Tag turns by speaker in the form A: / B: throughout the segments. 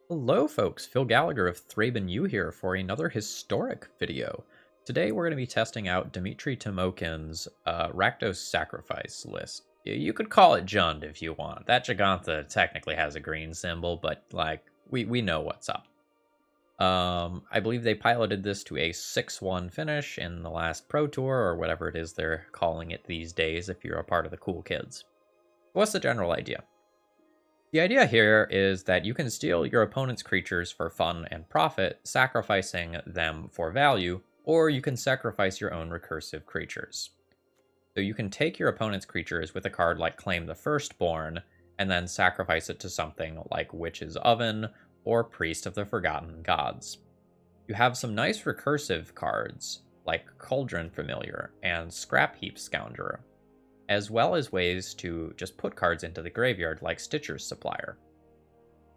A: Hello folks, Phil Gallagher of ThrabenU here for another historic video. Today we're going to be testing out Dmitry Timokhin's Rakdos Sacrifice list. You could call it Jund if you want. That Gigantha technically has a green symbol, but like, we know what's up. I believe they piloted this to a 6-1 finish in the last Pro Tour, or whatever it is they're calling it these days if you're a part of the cool kids. What's the general idea? The idea here is that you can steal your opponent's creatures for fun and profit, sacrificing them for value, or you can sacrifice your own recursive creatures. So you can take your opponent's creatures with a card like Claim the Firstborn, and then sacrifice it to something like Witch's Oven or Priest of the Forgotten Gods. You have some nice recursive cards like Cauldron Familiar and Scrap Heap Scoundrel, as well as ways to just put cards into the graveyard like Stitcher's Supplier.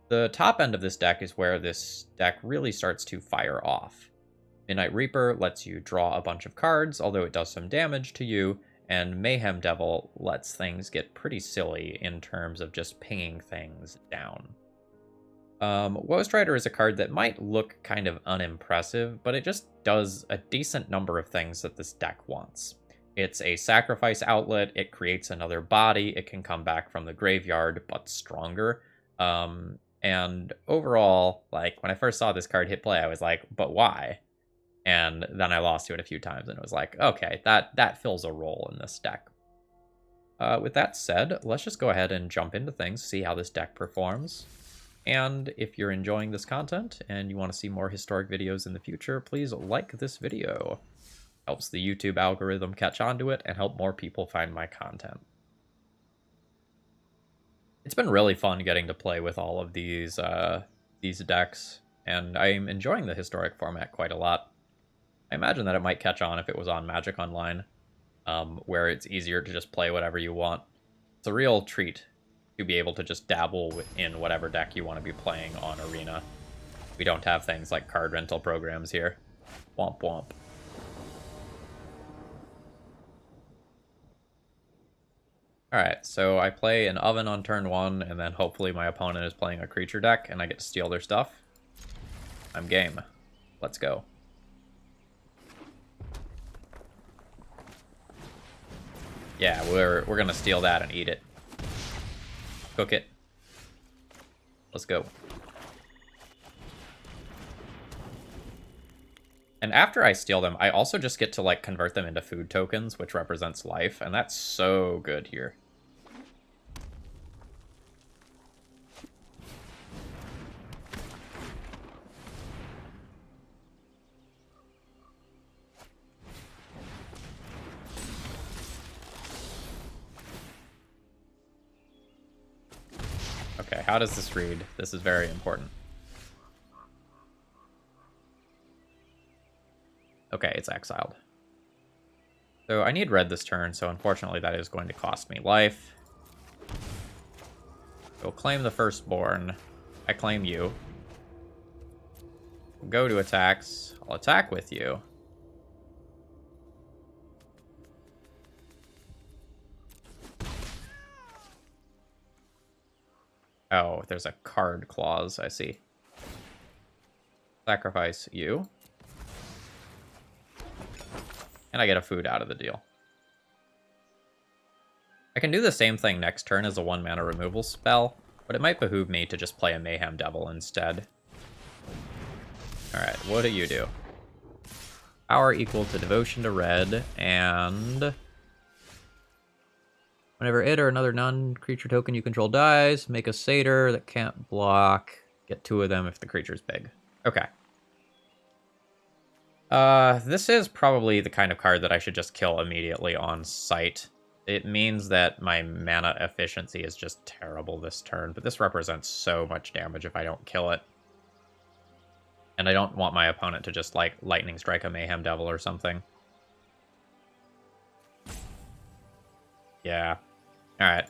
A: The top end of this deck is where this deck really starts to fire off. Midnight Reaper lets you draw a bunch of cards, although it does some damage to you, and Mayhem Devil lets things get pretty silly in terms of just pinging things down. Woe Strider is a card that might look kind of unimpressive, but it just does a decent number of things that this deck wants. It's a sacrifice outlet, it creates another body, it can come back from the graveyard, but stronger. And overall, like, when I first saw this card hit play, I was like, but why? And then I lost to it a few times, and it was like, okay, that fills a role in this deck. With that said, let's just go ahead and jump into things, see how this deck performs. And if you're enjoying this content, and you want to see more historic videos in the future, please like this video. Helps the YouTube algorithm catch on to it and help more people find my content. It's been really fun getting to play with all of these decks, and I'm enjoying the historic format quite a lot. I imagine that it might catch on if it was on Magic Online, where it's easier to just play whatever you want. It's a real treat to be able to just dabble in whatever deck you want to be playing on Arena. We don't have things like card rental programs here. Womp womp. Alright, so I play an Oven on turn 1, and then hopefully my opponent is playing a creature deck, and I get to steal their stuff. I'm game. Let's go. Yeah, we're gonna steal that and eat it. Cook it. Let's go. And after I steal them, I also just get to, like, convert them into food tokens, which represents life, and that's so good here. Okay, how does this read? This is very important. Okay, it's exiled. So I need red this turn, so unfortunately that is going to cost me life. We'll claim the Firstborn. I claim you. We'll go to attacks. I'll attack with you. Oh, there's a card clause, I see. Sacrifice you. And I get a food out of the deal. I can do the same thing next turn as a 1-mana removal spell, but it might behoove me to just play a Mayhem Devil instead. Alright, what do you do? Power equal to devotion to red, and whenever it or another non-creature token you control dies, make a satyr that can't block. Get 2 of them if the creature's big. Okay. This is probably the kind of card that I should just kill immediately on sight. It means that my mana efficiency is just terrible this turn, but this represents so much damage if I don't kill it. And I don't want my opponent to just, like, lightning strike a Mayhem Devil or something. Yeah. Alright.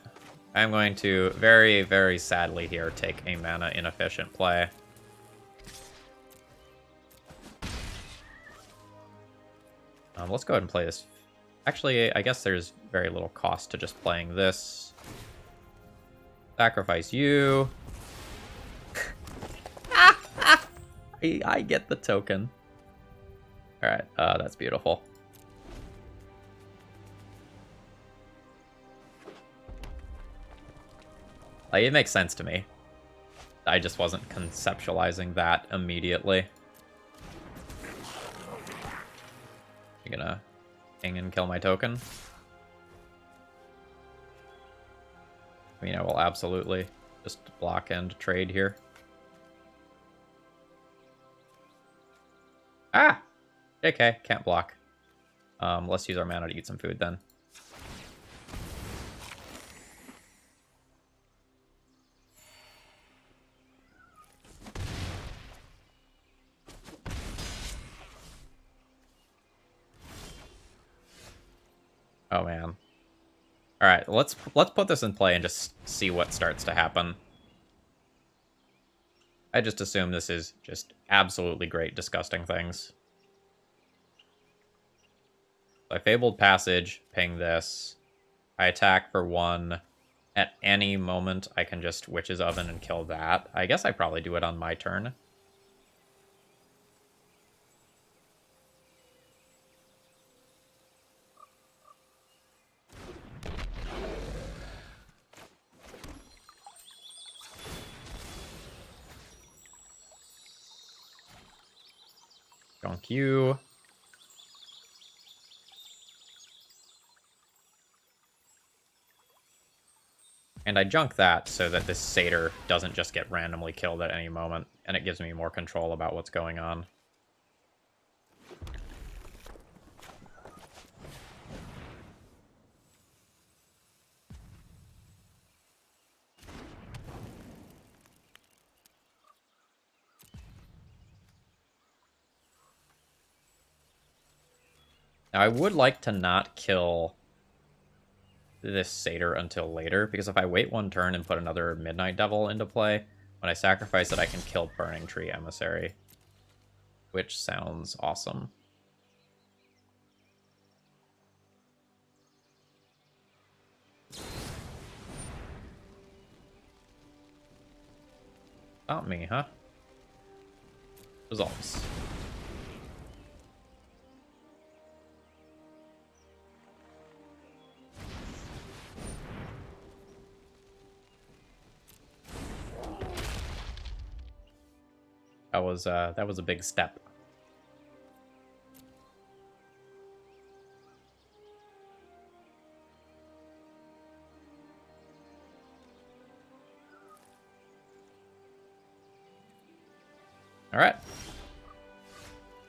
A: I'm going to very, very sadly here take a mana inefficient play. Let's go ahead and play this. Actually, I guess there's very little cost to just playing this. Sacrifice you. I get the token. Alright, that's beautiful. Like, it makes sense to me. I just wasn't conceptualizing that immediately. You're gonna ping and kill my token? I mean, I will absolutely just block and trade here. Ah! JK, can't block. Let's use our mana to eat some food then. Oh man. Alright, let's put this in play and just see what starts to happen. I just assume this is just absolutely great, disgusting things. So I Fabled Passage, ping this. I attack for 1. At any moment, I can just Witch's Oven and kill that. I guess I probably do it on my turn. Junk you. And I junk that so that this satyr doesn't just get randomly killed at any moment, and it gives me more control about what's going on. Now, I would like to not kill this satyr until later, because if I wait 1 turn and put another Midnight Devil into play, when I sacrifice it, I can kill Burning Tree Emissary, which sounds awesome. Not me, huh? Results. That was a big step. All right.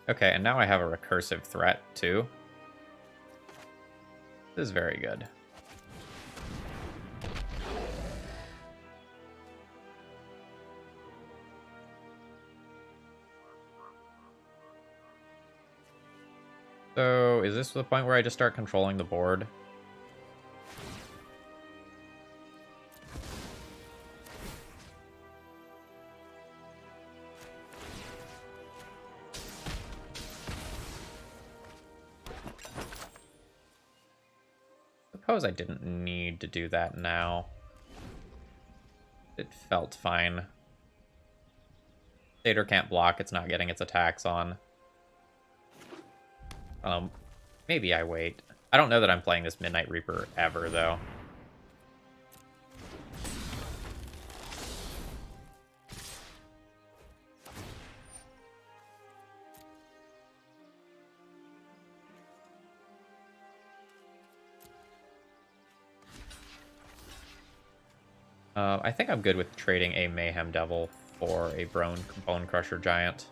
A: Okay, and now I have a recursive threat too. This is very good. So, is this the point where I just start controlling the board? Suppose I didn't need to do that now. It felt fine. Satyr can't block, it's not getting its attacks on. Maybe I wait. I don't know that I'm playing this Midnight Reaper ever, though. I think I'm good with trading a Mayhem Devil for a Bone Crusher Giant.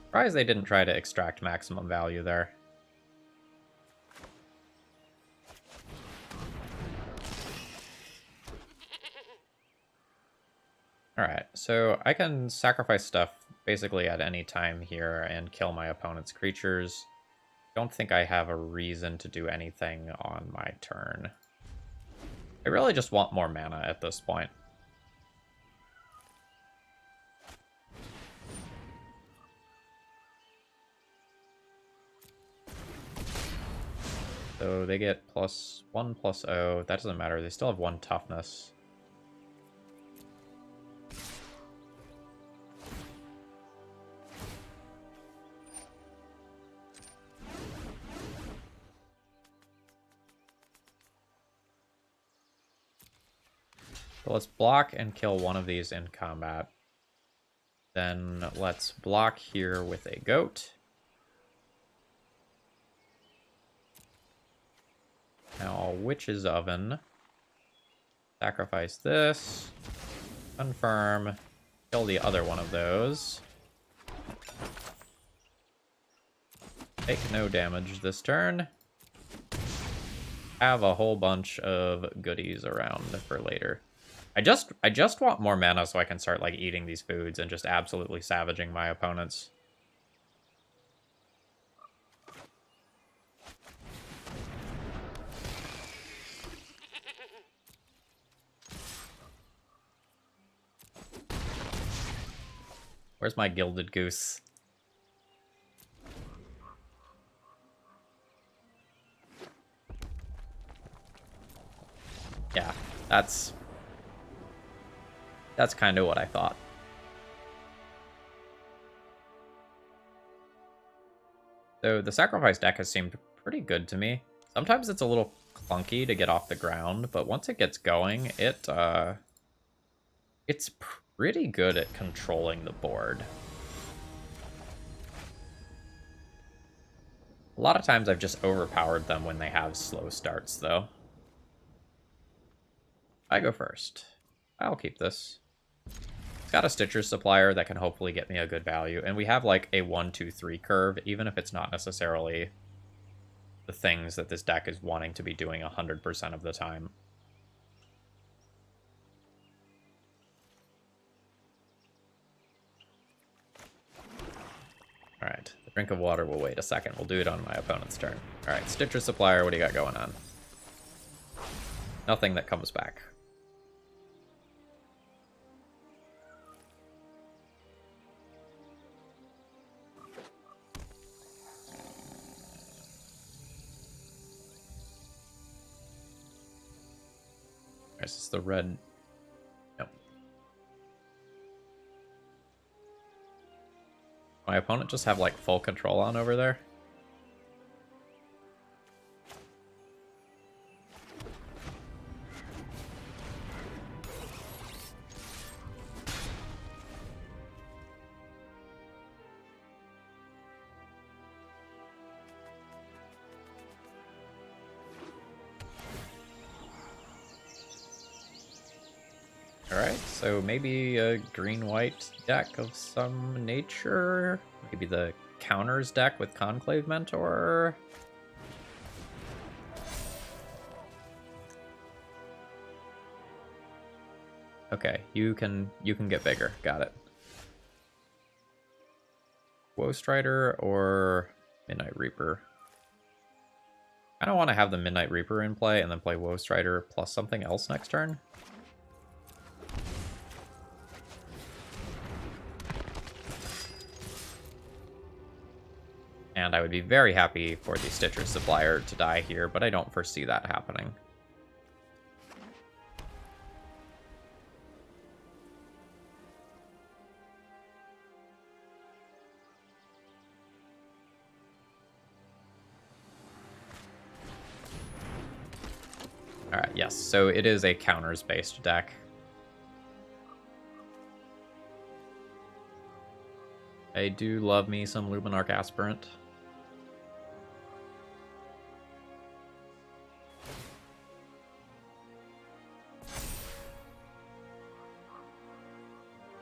A: Surprised they didn't try to extract maximum value there. Alright, so I can sacrifice stuff basically at any time here and kill my opponent's creatures. Don't think I have a reason to do anything on my turn. I really just want more mana at this point. So they get +1/+0. That doesn't matter. They still have 1 toughness. So let's block and kill one of these in combat. Then let's block here with a goat. Now, Witch's Oven. Sacrifice this. Confirm. Kill the other one of those. Take no damage this turn. Have a whole bunch of goodies around for later. I just want more mana so I can start like eating these foods and just absolutely savaging my opponents. Where's my gilded goose? Yeah, that's kind of what I thought. So the sacrifice deck has seemed pretty good to me. Sometimes it's a little clunky to get off the ground, but once it gets going, it's pretty good at controlling the board. A lot of times I've just overpowered them when they have slow starts, though. I go first. I'll keep this. It's got a Stitcher's Supplier that can hopefully get me a good value. And we have like a 1, 2, 3 curve, even if it's not necessarily the things that this deck is wanting to be doing 100% of the time. Alright, the drink of water will wait a second. We'll do it on my opponent's turn. Alright, Stitcher's Supplier, what do you got going on? Nothing that comes back. This is the red. Nope. My opponent just have like full control on over there. Alright, so maybe a green-white deck of some nature? Maybe the counters deck with Conclave Mentor? Okay, you can get bigger. Got it. Woe Strider or Midnight Reaper? I don't want to have the Midnight Reaper in play and then play Woe Strider plus something else next turn. And I would be very happy for the Stitcher's Supplier to die here, but I don't foresee that happening. Alright, yes, so it is a counters-based deck. I do love me some Luminarch Aspirant.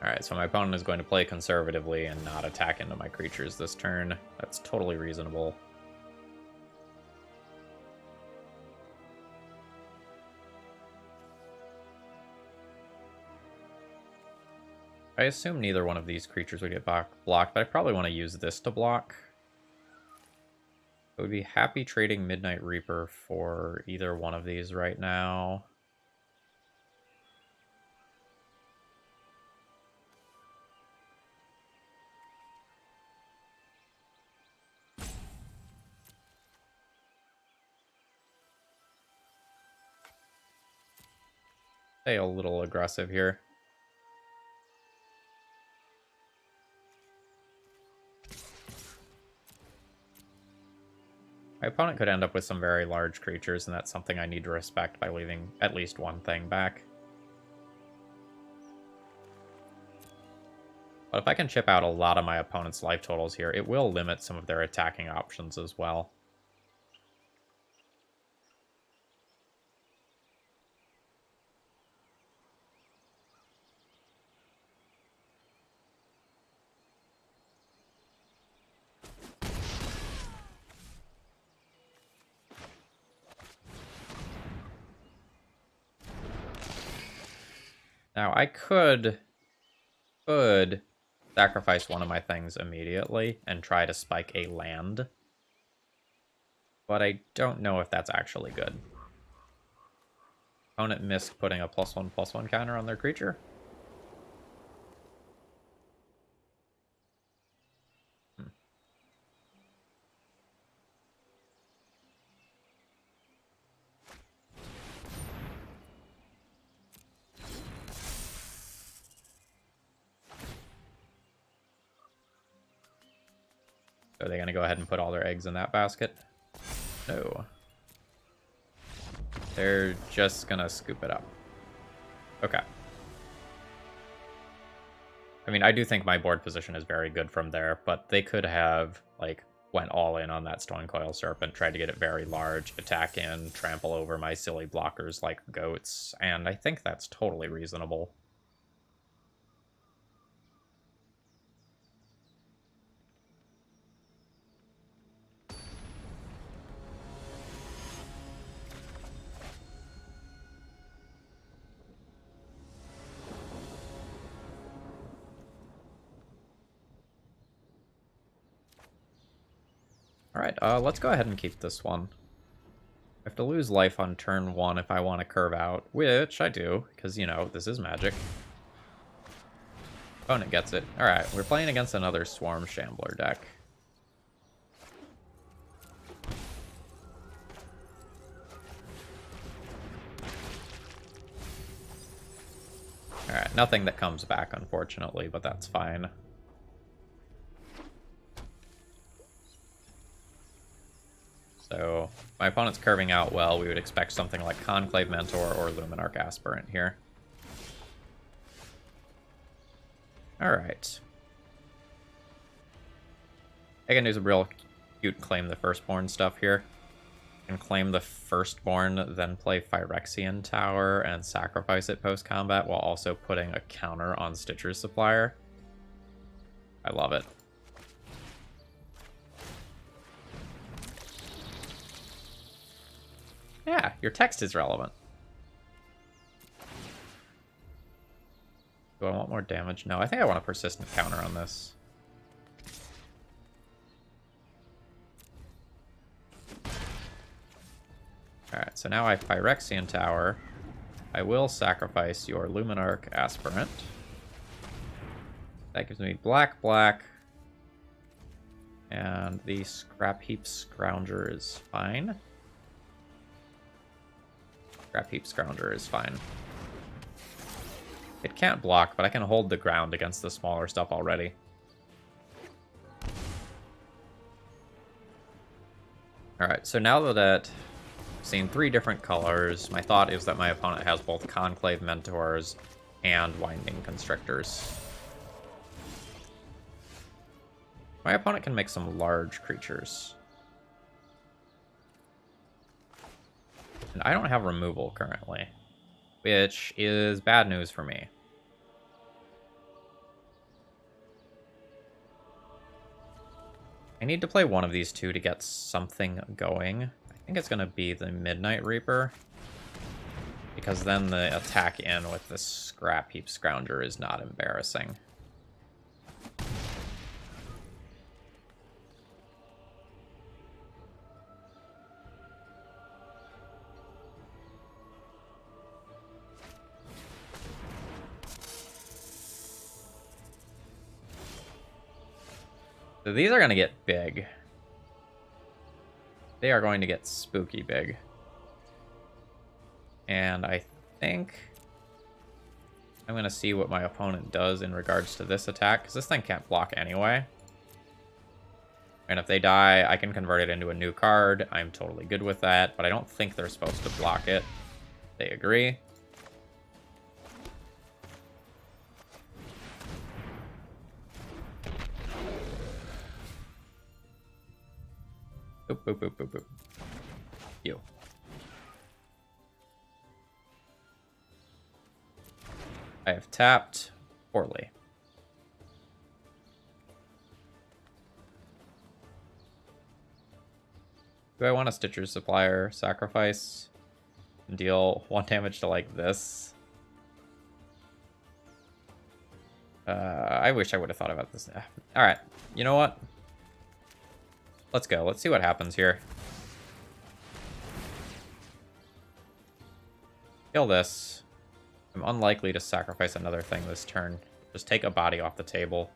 A: Alright, so my opponent is going to play conservatively and not attack into my creatures this turn. That's totally reasonable. I assume neither one of these creatures would get blocked, but I probably want to use this to block. I would be happy trading Midnight Reaper for either one of these right now. Stay a little aggressive here. My opponent could end up with some very large creatures, and that's something I need to respect by leaving at least one thing back. But if I can chip out a lot of my opponent's life totals here, it will limit some of their attacking options as well. Now, I could sacrifice one of my things immediately and try to spike a land. But I don't know if that's actually good. Opponent missed putting a +1/+1 counter on their creature. Are they going to go ahead and put all their eggs in that basket? No. They're just going to scoop it up. Okay. I mean, I do think my board position is very good from there, but they could have, like, went all in on that Stonecoil Serpent, tried to get it very large, attack in, trample over my silly blockers like goats, and I think that's totally reasonable. Alright, let's go ahead and keep this one. I have to lose life on turn 1 if I want to curve out, which I do, because, you know, this is Magic. Opponent gets it. Alright, we're playing against another Swarm Shambler deck. Alright, nothing that comes back, unfortunately, but that's fine. So, my opponent's curving out well. We would expect something like Conclave Mentor or Luminarch Aspirant here. Alright. I can do some real cute claim the firstborn stuff here. And claim the firstborn, then play Phyrexian Tower and sacrifice it post-combat while also putting a counter on Stitcher's Supplier. I love it. Yeah, your text is relevant. Do I want more damage? No, I think I want a persistent counter on this. Alright, so now I Phyrexian Tower. I will sacrifice your Luminarch Aspirant. That gives me black. And the Scrap Heap Scrounger is fine. Scrap Heap Scrounger is fine. It can't block, but I can hold the ground against the smaller stuff already. Alright, so now that I've seen 3 different colors, my thought is that my opponent has both Conclave Mentors and Winding Constrictors. My opponent can make some large creatures. And I don't have removal currently, which is bad news for me. I need to play one of these two to get something going. I think it's going to be the Midnight Reaper, because then the attack in with the Scrap Heap Scrounger is not embarrassing. So these are going to get big. They are going to get spooky big. And I think I'm going to see what my opponent does in regards to this attack, because this thing can't block anyway. And if they die, I can convert it into a new card. I'm totally good with that, but I don't think they're supposed to block it. They agree. Boop, boop, boop, boop, boop. You. I have tapped poorly. Do I want a Stitcher's Supplier sacrifice and deal 1 damage to like this? I wish I would have thought about this. Alright, you know what? Let's go. Let's see what happens here. Kill this. I'm unlikely to sacrifice another thing this turn. Just take a body off the table.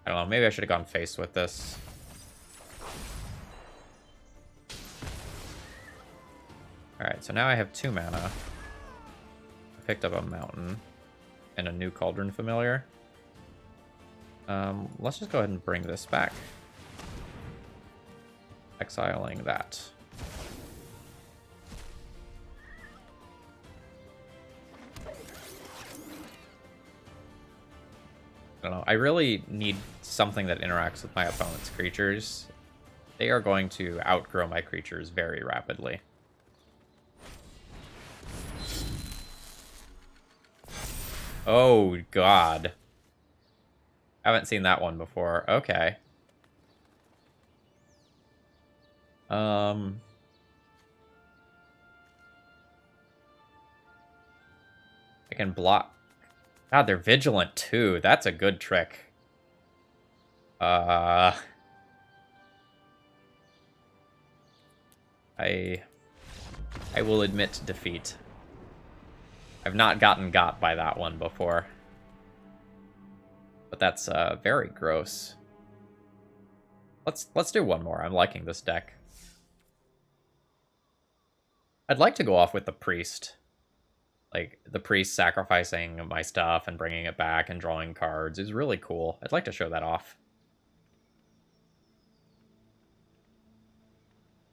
A: I don't know, maybe I should have gone face with this. Alright, so now I have 2 mana. I picked up a mountain and a new Cauldron Familiar. Let's just go ahead and bring this back. Exiling that. I don't know. I really need something that interacts with my opponent's creatures. They are going to outgrow my creatures very rapidly. Oh, God. Haven't seen that one before. Okay. I can block. God, they're vigilant too. That's a good trick. I will admit defeat. I've not gotten got by that one before. But that's very gross. Let's do one more. I'm liking this deck. I'd like to go off with the priest. Like, the priest sacrificing my stuff and bringing it back and drawing cards is really cool. I'd like to show that off.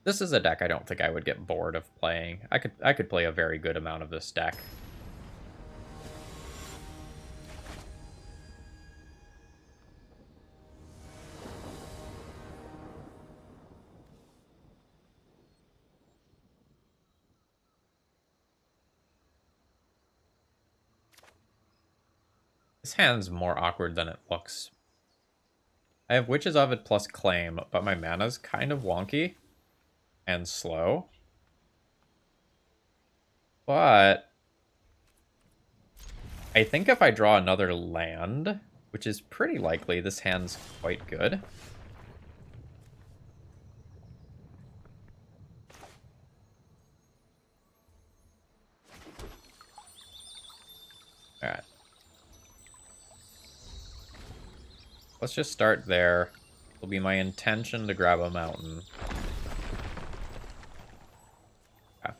A: This is a deck I don't think I would get bored of playing. I could play a very good amount of this deck. This hand's more awkward than it looks. I have Witches of It plus Claim, but my mana's kind of wonky and slow. But I think if I draw another land, which is pretty likely, this hand's quite good. Alright. Let's just start there. It'll be my intention to grab a mountain. Okay.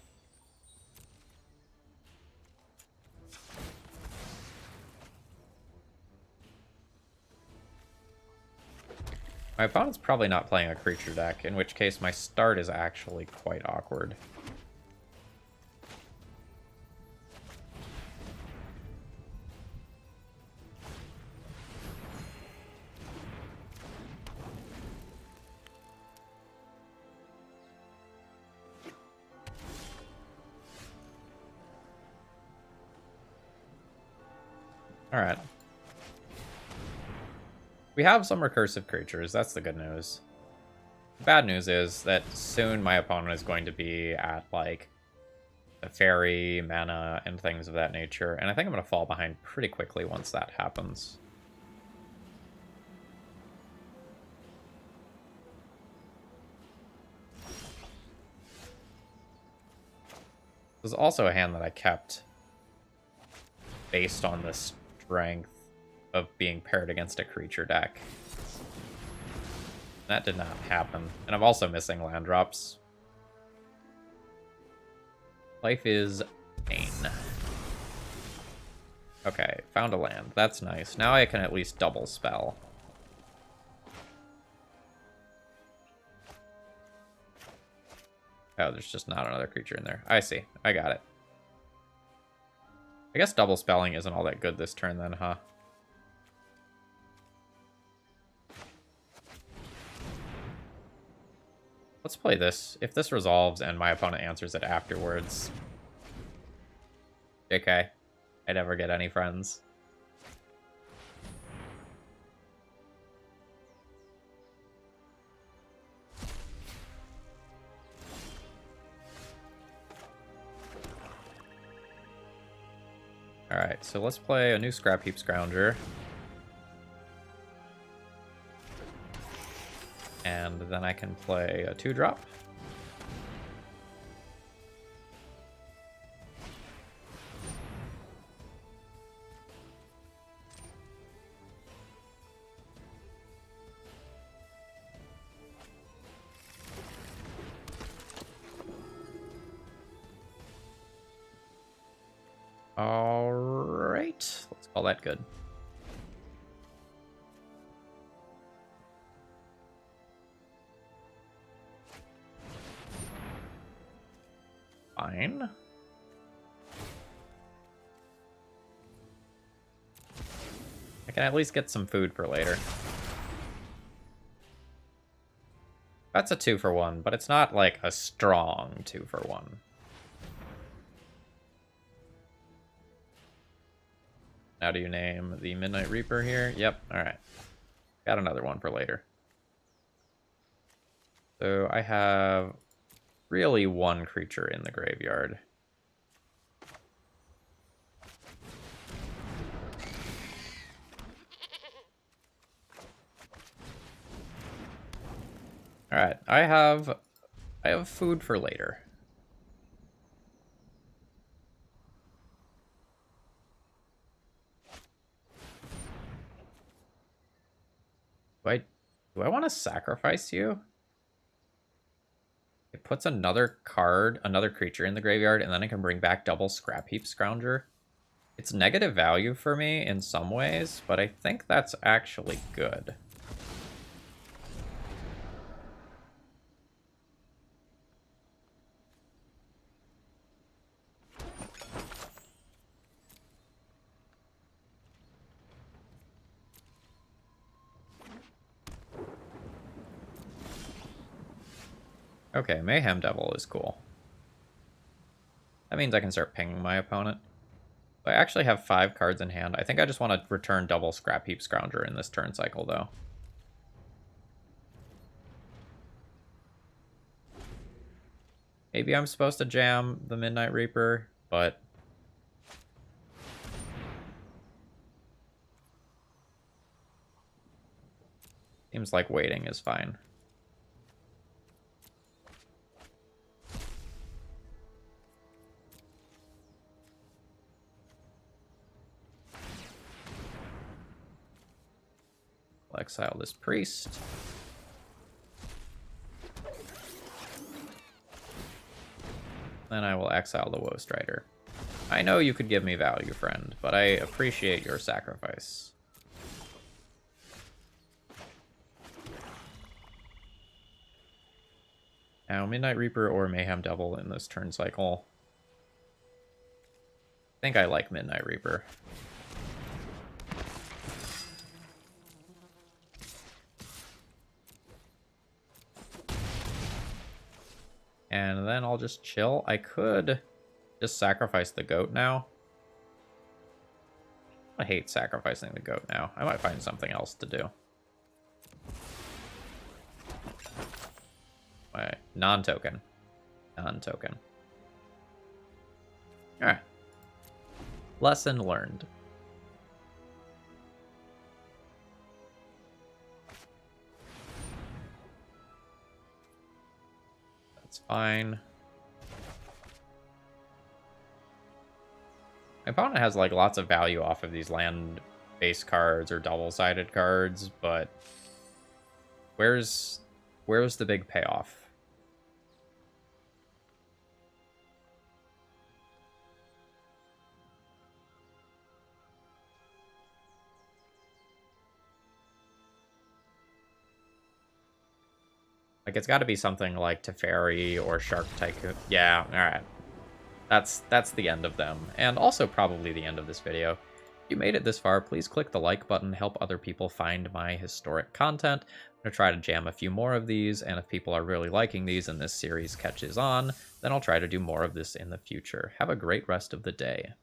A: My opponent's probably not playing a creature deck, in which case my start is actually quite awkward. Alright. We have some recursive creatures, that's the good news. The bad news is that soon my opponent is going to be at, like, a fairy, mana, and things of that nature, and I think I'm going to fall behind pretty quickly once that happens. This is also a hand that I kept based on the strength of being paired against a creature deck. That did not happen. And I'm also missing land drops. Life is pain. Okay, found a land. That's nice. Now I can at least double spell. Oh, there's just not another creature in there. I see. I got it. I guess double spelling isn't all that good this turn then, huh? Let's play this. If this resolves and my opponent answers it afterwards... JK. I never get any friends. Alright, so let's play a new Scrap Heap Scrounger. And then I can play a 2-drop. Alright, let's call that good. Fine. I can at least get some food for later. That's a 2-for-1, but it's not like a strong 2-for-1. Now do you name the Midnight Reaper here? Yep, alright. Got another one for later. So I have really one creature in the graveyard. Alright, I have food for later. Do I want to sacrifice you? It puts another creature in the graveyard, and then I can bring back double Scrap Heap Scrounger. It's negative value for me in some ways, but I think that's actually good. Okay, Mayhem Devil is cool. That means I can start pinging my opponent. I actually have 5 cards in hand. I think I just want to return double Scrap Heap Scrounger in this turn cycle, though. Maybe I'm supposed to jam the Midnight Reaper, but... seems like waiting is fine. I'll exile this priest. Then I will exile the Woe Strider. I know you could give me value, friend, but I appreciate your sacrifice. Now, Midnight Reaper or Mayhem Devil in this turn cycle. I think I like Midnight Reaper. And then I'll just chill. I could just sacrifice the goat now. I hate sacrificing the goat now. I might find something else to do. Alright, non-token. Non-token. Alright. Lesson learned. That's fine. My opponent has like lots of value off of these land-based cards or double-sided cards, but Where's the big payoff? Like, it's got to be something like Teferi or Shark Tycoon. Yeah, all right. That's the end of them, and also probably the end of this video. If you made it this far, please click the like button, help other people find my historic content. I'm going to try to jam a few more of these, and if people are really liking these and this series catches on, then I'll try to do more of this in the future. Have a great rest of the day.